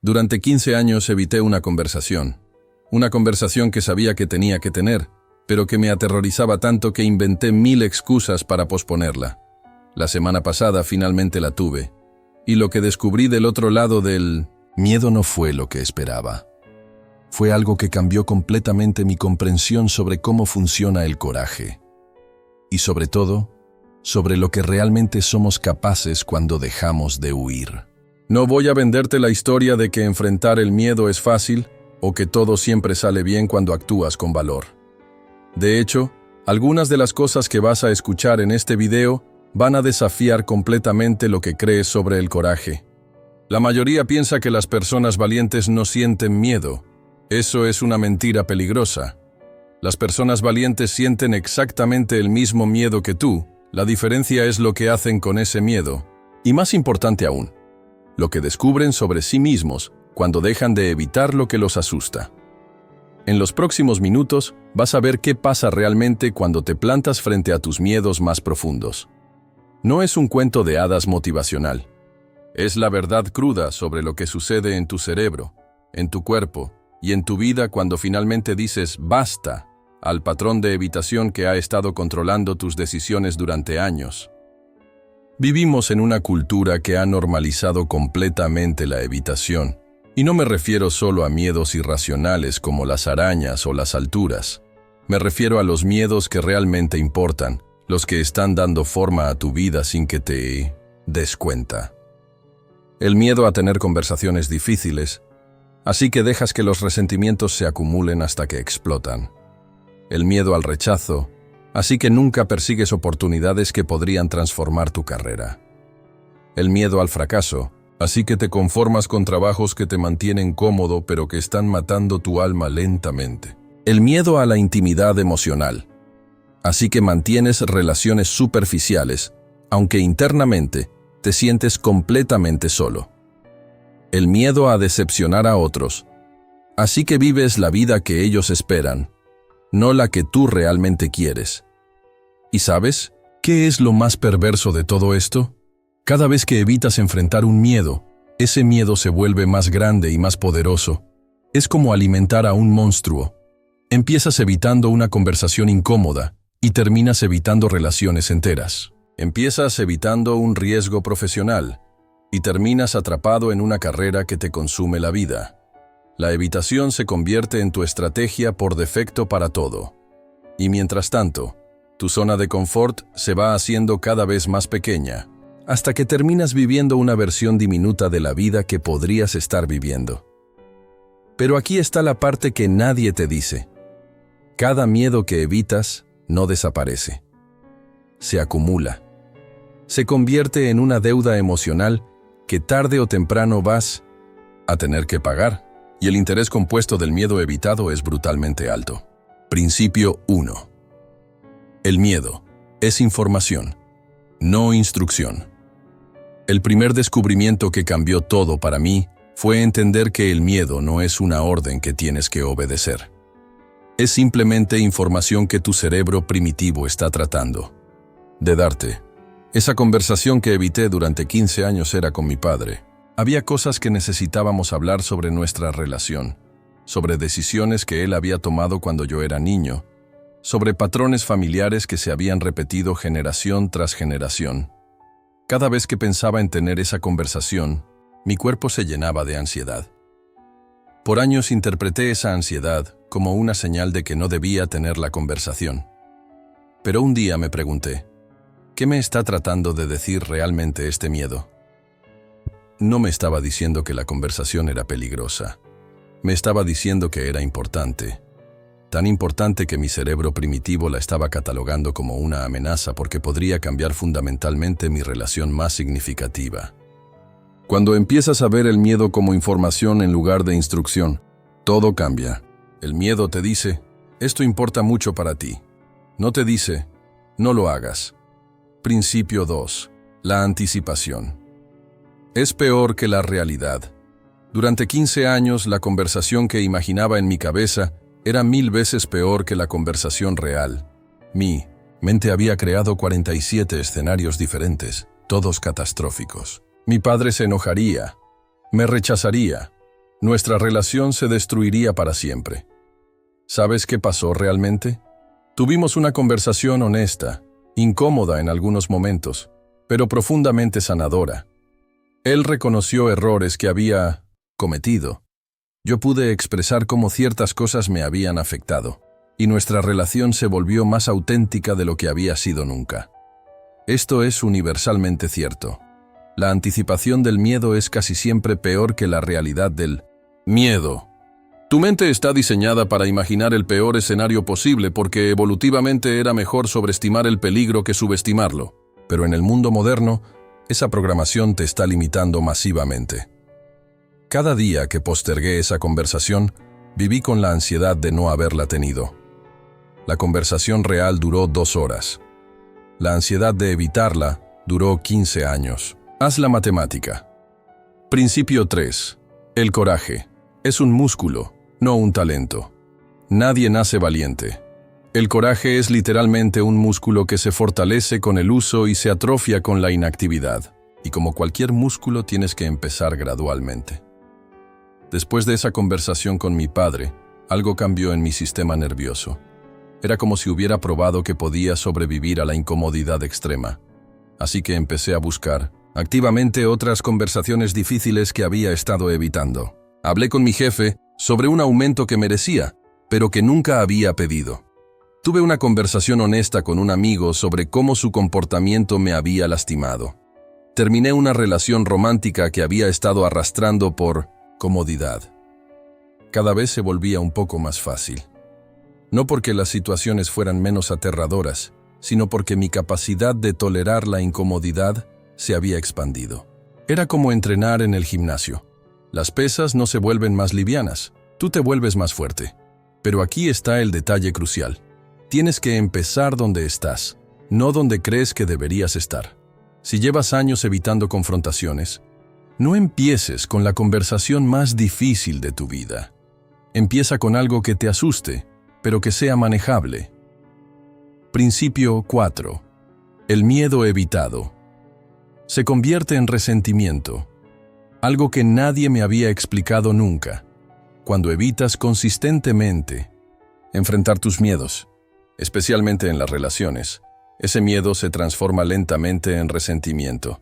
Durante 15 años evité una conversación que sabía que tenía que tener, pero que me aterrorizaba tanto que inventé 1000 excusas para posponerla. La semana pasada finalmente la tuve, y lo que descubrí del otro lado del miedo no fue lo que esperaba. Fue algo que cambió completamente mi comprensión sobre cómo funciona el coraje. Y sobre todo, sobre lo que realmente somos capaces cuando dejamos de huir. No voy a venderte la historia de que enfrentar el miedo es fácil o que todo siempre sale bien cuando actúas con valor. De hecho, algunas de las cosas que vas a escuchar en este video van a desafiar completamente lo que crees sobre el coraje. La mayoría piensa que las personas valientes no sienten miedo. Eso es una mentira peligrosa. Las personas valientes sienten exactamente el mismo miedo que tú. La diferencia es lo que hacen con ese miedo. Y más importante aún, lo que descubren sobre sí mismos cuando dejan de evitar lo que los asusta. En los próximos minutos vas a ver qué pasa realmente cuando te plantas frente a tus miedos más profundos. No es un cuento de hadas motivacional. Es la verdad cruda sobre lo que sucede en tu cerebro, en tu cuerpo y en tu vida cuando finalmente dices ¡basta! Al patrón de evitación que ha estado controlando tus decisiones durante años. Vivimos en una cultura que ha normalizado completamente la evitación. Y no me refiero solo a miedos irracionales como las arañas o las alturas. Me refiero a los miedos que realmente importan, los que están dando forma a tu vida sin que te des cuenta. El miedo a tener conversaciones difíciles, así que dejas que los resentimientos se acumulen hasta que explotan. El miedo al rechazo, así que nunca persigues oportunidades que podrían transformar tu carrera. El miedo al fracaso, así que te conformas con trabajos que te mantienen cómodo pero que están matando tu alma lentamente. El miedo a la intimidad emocional, así que mantienes relaciones superficiales, aunque internamente te sientes completamente solo. El miedo a decepcionar a otros, así que vives la vida que ellos esperan, no la que tú realmente quieres. ¿Y sabes qué es lo más perverso de todo esto? Cada vez que evitas enfrentar un miedo, ese miedo se vuelve más grande y más poderoso. Es como alimentar a un monstruo. Empiezas evitando una conversación incómoda y terminas evitando relaciones enteras. Empiezas evitando un riesgo profesional y terminas atrapado en una carrera que te consume la vida. La evitación se convierte en tu estrategia por defecto para todo. Y mientras tanto, tu zona de confort se va haciendo cada vez más pequeña, hasta que terminas viviendo una versión diminuta de la vida que podrías estar viviendo. Pero aquí está la parte que nadie te dice. Cada miedo que evitas no desaparece. Se acumula. Se convierte en una deuda emocional que tarde o temprano vas a tener que pagar, y el interés compuesto del miedo evitado es brutalmente alto. Principio 1. El miedo es información, no instrucción. El primer descubrimiento que cambió todo para mí fue entender que el miedo no es una orden que tienes que obedecer. Es simplemente información que tu cerebro primitivo está tratando de darte. Esa conversación que evité durante 15 años era con mi padre. Había cosas que necesitábamos hablar sobre nuestra relación, sobre decisiones que él había tomado cuando yo era niño, sobre patrones familiares que se habían repetido generación tras generación. Cada vez que pensaba en tener esa conversación, mi cuerpo se llenaba de ansiedad. Por años interpreté esa ansiedad como una señal de que no debía tener la conversación. Pero un día me pregunté, ¿qué me está tratando de decir realmente este miedo? No me estaba diciendo que la conversación era peligrosa. Me estaba diciendo que era importante. Tan importante que mi cerebro primitivo la estaba catalogando como una amenaza porque podría cambiar fundamentalmente mi relación más significativa. Cuando empiezas a ver el miedo como información en lugar de instrucción, todo cambia. El miedo te dice, esto importa mucho para ti. No te dice, no lo hagas. Principio 2. La anticipación. Es peor que la realidad. Durante 15 años, la conversación que imaginaba en mi cabeza era 1000 veces peor que la conversación real. Mi mente había creado 47 escenarios diferentes, todos catastróficos. Mi padre se enojaría, me rechazaría, nuestra relación se destruiría para siempre. ¿Sabes qué pasó realmente? Tuvimos una conversación honesta, incómoda en algunos momentos, pero profundamente sanadora. Él reconoció errores que había cometido. Yo pude expresar cómo ciertas cosas me habían afectado, y nuestra relación se volvió más auténtica de lo que había sido nunca. Esto es universalmente cierto. La anticipación del miedo es casi siempre peor que la realidad del miedo. Tu mente está diseñada para imaginar el peor escenario posible porque evolutivamente era mejor sobreestimar el peligro que subestimarlo. Pero en el mundo moderno, esa programación te está limitando masivamente. Cada día que postergué esa conversación, viví con la ansiedad de no haberla tenido. La conversación real duró 2 horas. La ansiedad de evitarla duró 15 años. Haz la matemática. Principio 3. El coraje. Es un músculo, no un talento. Nadie nace valiente. El coraje es literalmente un músculo que se fortalece con el uso y se atrofia con la inactividad. Y como cualquier músculo tienes que empezar gradualmente. Después de esa conversación con mi padre, algo cambió en mi sistema nervioso. Era como si hubiera probado que podía sobrevivir a la incomodidad extrema. Así que empecé a buscar activamente otras conversaciones difíciles que había estado evitando. Hablé con mi jefe sobre un aumento que merecía, pero que nunca había pedido. Tuve una conversación honesta con un amigo sobre cómo su comportamiento me había lastimado. Terminé una relación romántica que había estado arrastrando por comodidad. Cada vez se volvía un poco más fácil. No porque las situaciones fueran menos aterradoras, sino porque mi capacidad de tolerar la incomodidad se había expandido. Era como entrenar en el gimnasio. Las pesas no se vuelven más livianas, tú te vuelves más fuerte. Pero aquí está el detalle crucial. Tienes que empezar donde estás, no donde crees que deberías estar. Si llevas años evitando confrontaciones, no empieces con la conversación más difícil de tu vida. Empieza con algo que te asuste, pero que sea manejable. Principio 4. El miedo evitado. Se convierte en resentimiento, algo que nadie me había explicado nunca. Cuando evitas consistentemente enfrentar tus miedos, especialmente en las relaciones, ese miedo se transforma lentamente en resentimiento.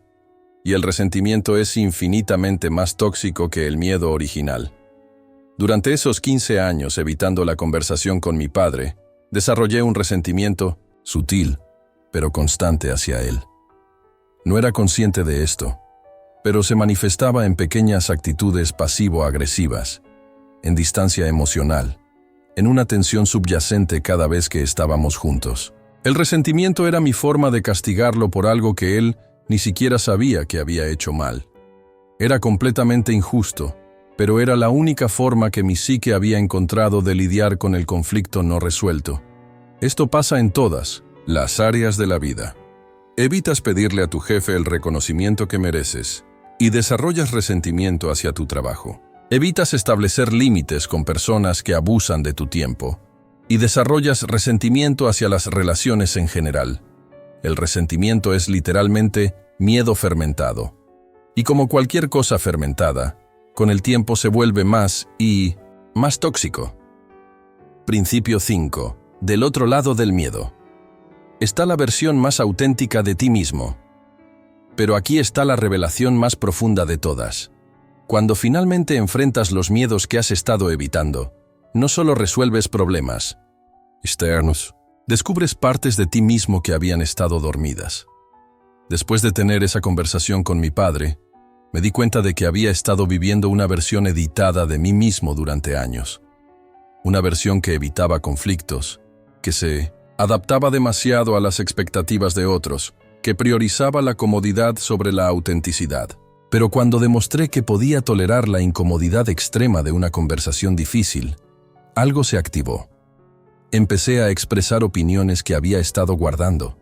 Y el resentimiento es infinitamente más tóxico que el miedo original. Durante esos 15 años evitando la conversación con mi padre, desarrollé un resentimiento sutil, pero constante hacia él. No era consciente de esto, pero se manifestaba en pequeñas actitudes pasivo-agresivas, en distancia emocional, en una tensión subyacente cada vez que estábamos juntos. El resentimiento era mi forma de castigarlo por algo que él ni siquiera sabía que había hecho mal. Era completamente injusto, pero era la única forma que mi psique había encontrado de lidiar con el conflicto no resuelto. Esto pasa en todas las áreas de la vida. Evitas pedirle a tu jefe el reconocimiento que mereces y desarrollas resentimiento hacia tu trabajo. Evitas establecer límites con personas que abusan de tu tiempo y desarrollas resentimiento hacia las relaciones en general. El resentimiento es literalmente miedo fermentado. Y como cualquier cosa fermentada, con el tiempo se vuelve más y más tóxico. Principio 5. Del otro lado del miedo. Está la versión más auténtica de ti mismo. Pero aquí está la revelación más profunda de todas. Cuando finalmente enfrentas los miedos que has estado evitando, no solo resuelves problemas externos, descubres partes de ti mismo que habían estado dormidas. Después de tener esa conversación con mi padre, me di cuenta de que había estado viviendo una versión editada de mí mismo durante años. Una versión que evitaba conflictos, que se adaptaba demasiado a las expectativas de otros, que priorizaba la comodidad sobre la autenticidad. Pero cuando demostré que podía tolerar la incomodidad extrema de una conversación difícil, algo se activó. Empecé a expresar opiniones que había estado guardando.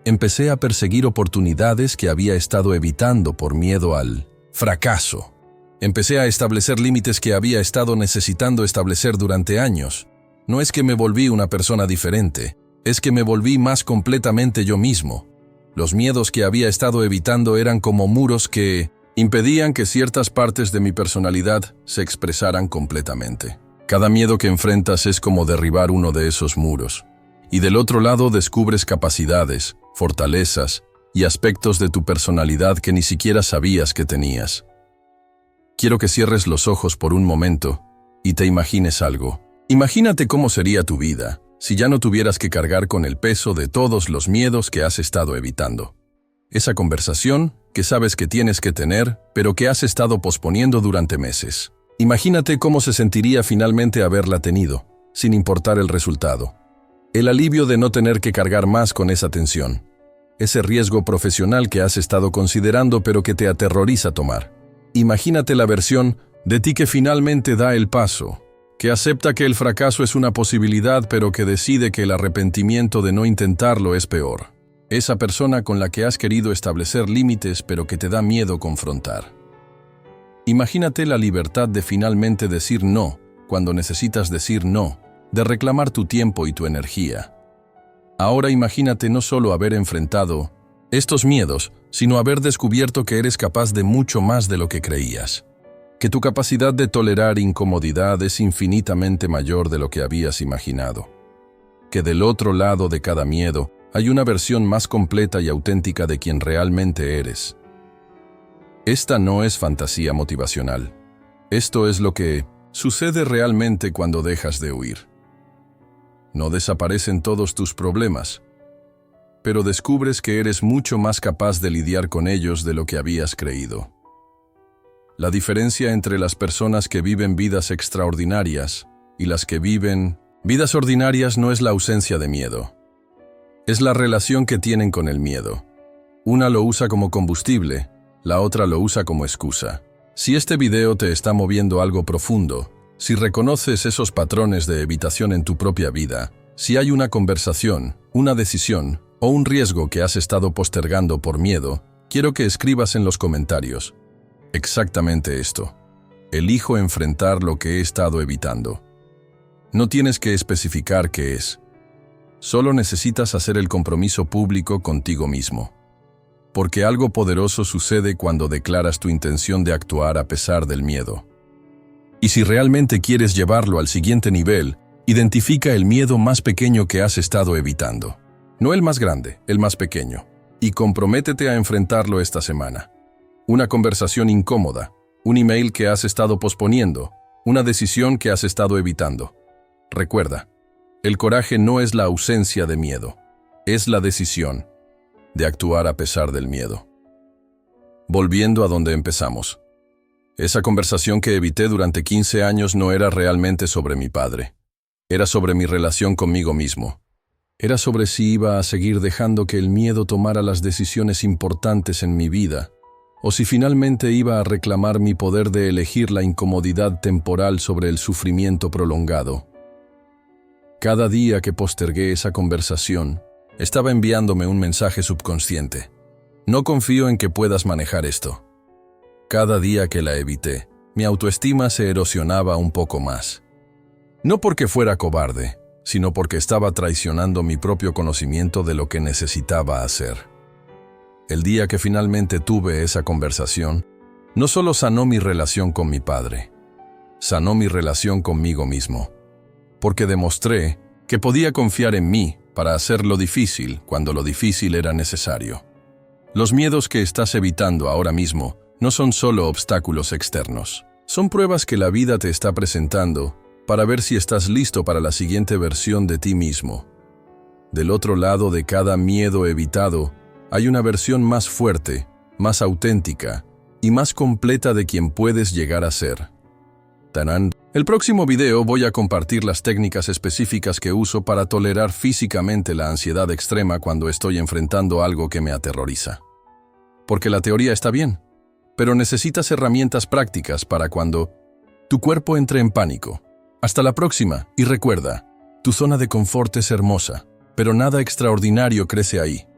Empecé a perseguir oportunidades que había estado evitando por miedo al fracaso. Empecé a establecer límites que había estado necesitando establecer durante años. No es que me volví una persona diferente, es que me volví más completamente yo mismo. Los miedos que había estado evitando eran como muros que Impedían que ciertas partes de mi personalidad se expresaran completamente. Cada miedo que enfrentas es como derribar uno de esos muros. Y del otro lado descubres capacidades, fortalezas y aspectos de tu personalidad que ni siquiera sabías que tenías. Quiero que cierres los ojos por un momento y te imagines algo. Imagínate cómo sería tu vida si ya no tuvieras que cargar con el peso de todos los miedos que has estado evitando. Esa conversación que sabes que tienes que tener, pero que has estado posponiendo durante meses. Imagínate cómo se sentiría finalmente haberla tenido, sin importar el resultado. El alivio de no tener que cargar más con esa tensión. Ese riesgo profesional que has estado considerando pero que te aterroriza tomar. Imagínate la versión de ti que finalmente da el paso, que acepta que el fracaso es una posibilidad pero que decide que el arrepentimiento de no intentarlo es peor. Esa persona con la que has querido establecer límites pero que te da miedo confrontar. Imagínate la libertad de finalmente decir no cuando necesitas decir no, de reclamar tu tiempo y tu energía. Ahora imagínate no solo haber enfrentado estos miedos, sino haber descubierto que eres capaz de mucho más de lo que creías. Que tu capacidad de tolerar incomodidad es infinitamente mayor de lo que habías imaginado. Que del otro lado de cada miedo hay una versión más completa y auténtica de quien realmente eres. Esta no es fantasía motivacional. Esto es lo que sucede realmente cuando dejas de huir. No desaparecen todos tus problemas, pero descubres que eres mucho más capaz de lidiar con ellos de lo que habías creído. La diferencia entre las personas que viven vidas extraordinarias y las que viven vidas ordinarias no es la ausencia de miedo. Es la relación que tienen con el miedo. Una lo usa como combustible, la otra lo usa como excusa. Si este video te está moviendo algo profundo, si reconoces esos patrones de evitación en tu propia vida, si hay una conversación, una decisión o un riesgo que has estado postergando por miedo, quiero que escribas en los comentarios. Exactamente esto. Elijo enfrentar lo que he estado evitando. No tienes que especificar qué es. Solo necesitas hacer el compromiso público contigo mismo. Porque algo poderoso sucede cuando declaras tu intención de actuar a pesar del miedo. Y si realmente quieres llevarlo al siguiente nivel, identifica el miedo más pequeño que has estado evitando. No el más grande, el más pequeño. Y comprométete a enfrentarlo esta semana. Una conversación incómoda, un email que has estado posponiendo, una decisión que has estado evitando. Recuerda, el coraje no es la ausencia de miedo, es la decisión de actuar a pesar del miedo. Volviendo a donde empezamos. Esa conversación que evité durante 15 años no era realmente sobre mi padre. Era sobre mi relación conmigo mismo. Era sobre si iba a seguir dejando que el miedo tomara las decisiones importantes en mi vida, o si finalmente iba a reclamar mi poder de elegir la incomodidad temporal sobre el sufrimiento prolongado. Cada día que postergué esa conversación, estaba enviándome un mensaje subconsciente. No confío en que puedas manejar esto. Cada día que la evité, mi autoestima se erosionaba un poco más. No porque fuera cobarde, sino porque estaba traicionando mi propio conocimiento de lo que necesitaba hacer. El día que finalmente tuve esa conversación, no solo sanó mi relación con mi padre, sanó mi relación conmigo mismo, porque demostré que podía confiar en mí para hacer lo difícil cuando lo difícil era necesario. Los miedos que estás evitando ahora mismo no son solo obstáculos externos, son pruebas que la vida te está presentando para ver si estás listo para la siguiente versión de ti mismo. Del otro lado de cada miedo evitado, hay una versión más fuerte, más auténtica y más completa de quien puedes llegar a ser. ¡Tarán! El próximo video voy a compartir las técnicas específicas que uso para tolerar físicamente la ansiedad extrema cuando estoy enfrentando algo que me aterroriza. Porque la teoría está bien, pero necesitas herramientas prácticas para cuando tu cuerpo entre en pánico. Hasta la próxima, y recuerda, tu zona de confort es hermosa, pero nada extraordinario crece ahí.